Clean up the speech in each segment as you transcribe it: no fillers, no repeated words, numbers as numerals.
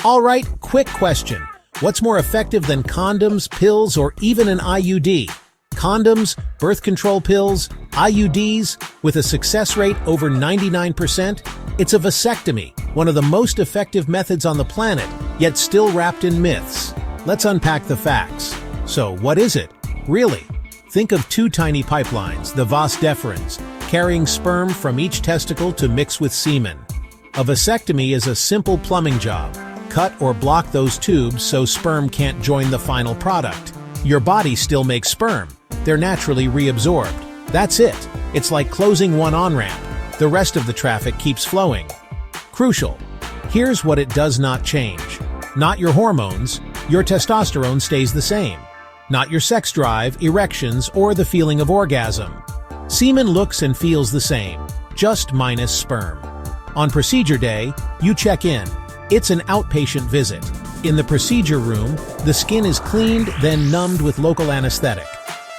Alright, quick question. What's more effective than condoms, pills, or even an IUD? Condoms, birth control pills, IUDs, with a success rate over 99%? It's a vasectomy, one of the most effective methods on the planet, yet still wrapped in myths. Let's unpack the facts. So, what is it? Really? Think of two tiny pipelines, the vas deferens, carrying sperm from each testicle to mix with semen. A vasectomy is a simple plumbing job. Cut or block those tubes so sperm can't join the final product. Your body still makes sperm. They're naturally reabsorbed. That's it. It's like closing one on-ramp. The rest of the traffic keeps flowing. Crucial. Here's what it does not change. Not your hormones. Your testosterone stays the same. Not your sex drive, erections, or the feeling of orgasm. Semen looks and feels the same, just minus sperm. On procedure day, you check in. It's an outpatient visit. In the procedure room, the skin is cleaned, then numbed with local anesthetic.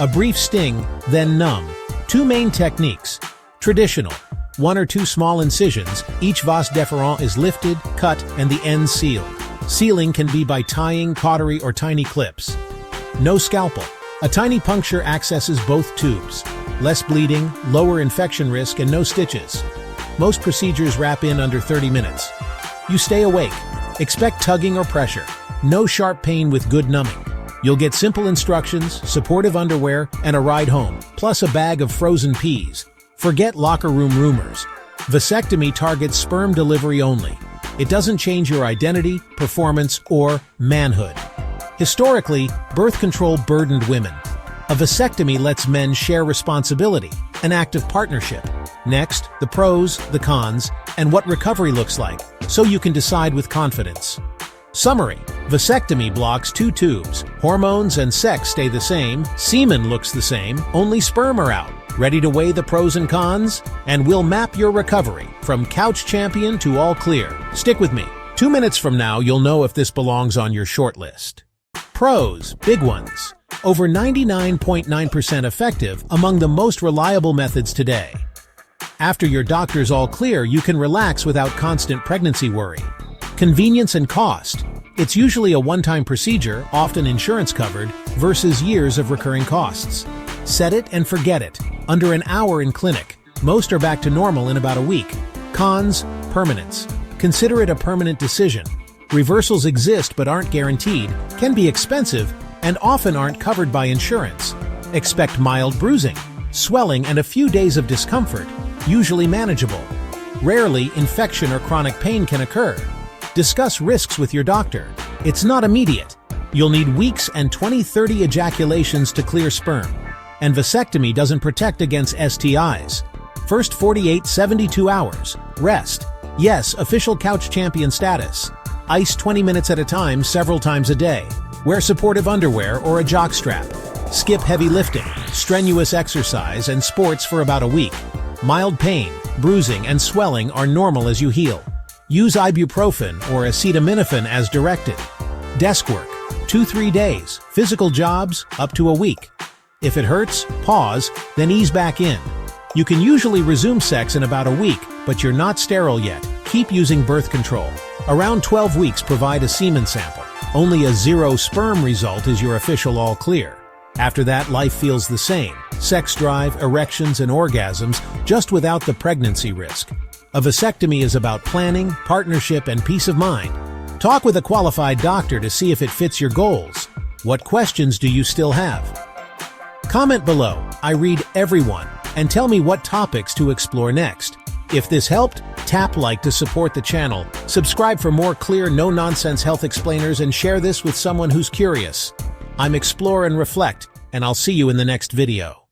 A brief sting, then numb. Two main techniques. Traditional. 1 or 2 small incisions, each vas deferens is lifted, cut, and the ends sealed. Sealing can be by tying, cautery, or tiny clips. No scalpel. A tiny puncture accesses both tubes. Less bleeding, lower infection risk, and no stitches. Most procedures wrap in under 30 minutes. You stay awake. Expect tugging or pressure. No sharp pain with good numbing. You'll get simple instructions, supportive underwear, and a ride home, plus a bag of frozen peas. Forget locker room rumors. Vasectomy targets sperm delivery only. It doesn't change your identity, performance, or manhood. Historically, birth control burdened women. A vasectomy lets men share responsibility, an act of partnership. Next, the pros, the cons, and what recovery looks like, so you can decide with confidence. Summary: vasectomy blocks 2 tubes. Hormones and sex stay the same, semen looks the same, only sperm are out. Ready to weigh the pros and cons? And we'll map your recovery, from couch champion to all clear. Stick with me. 2 minutes from now, you'll know if this belongs on your short list. Pros, big ones. Over 99.9% effective, among the most reliable methods today. After your doctor's all clear, you can relax without constant pregnancy worry. Convenience and cost. It's usually a one-time procedure, often insurance covered, versus years of recurring costs. Set it and forget it. Under an hour in clinic. Most are back to normal in about a week. Cons, permanence. Consider it a permanent decision. Reversals exist but aren't guaranteed, can be expensive, and often aren't covered by insurance. Expect mild bruising, swelling, and a few days of discomfort, usually manageable. Rarely, infection or chronic pain can occur. Discuss risks with your doctor. It's not immediate. You'll need weeks and 20-30 ejaculations to clear sperm. And vasectomy doesn't protect against STIs. First 48-72 hours. Rest. Yes, official couch champion status. Ice 20 minutes at a time, several times a day. Wear supportive underwear or a jock strap. Skip heavy lifting, strenuous exercise, and sports for about a week. Mild pain, bruising, and swelling are normal as you heal. Use ibuprofen or acetaminophen as directed. Desk work, 2-3 days. Physical jobs, up to a week. If it hurts, pause, then ease back in. You can usually resume sex in about a week, but you're not sterile yet. Keep using birth control. Around 12 weeks, provide a semen sample. Only a 0 sperm result is your official all clear. After that, life feels the same. Sex drive, erections, and orgasms, just without the pregnancy risk. A vasectomy is about planning, partnership, and peace of mind. Talk with a qualified doctor to see if it fits your goals. What questions do you still have? Comment below. I read everyone, and tell me what topics to explore next. If this helped, tap like to support the channel, subscribe for more clear, no-nonsense health explainers, and share this with someone who's curious. I'm Explore and Reflect, and I'll see you in the next video.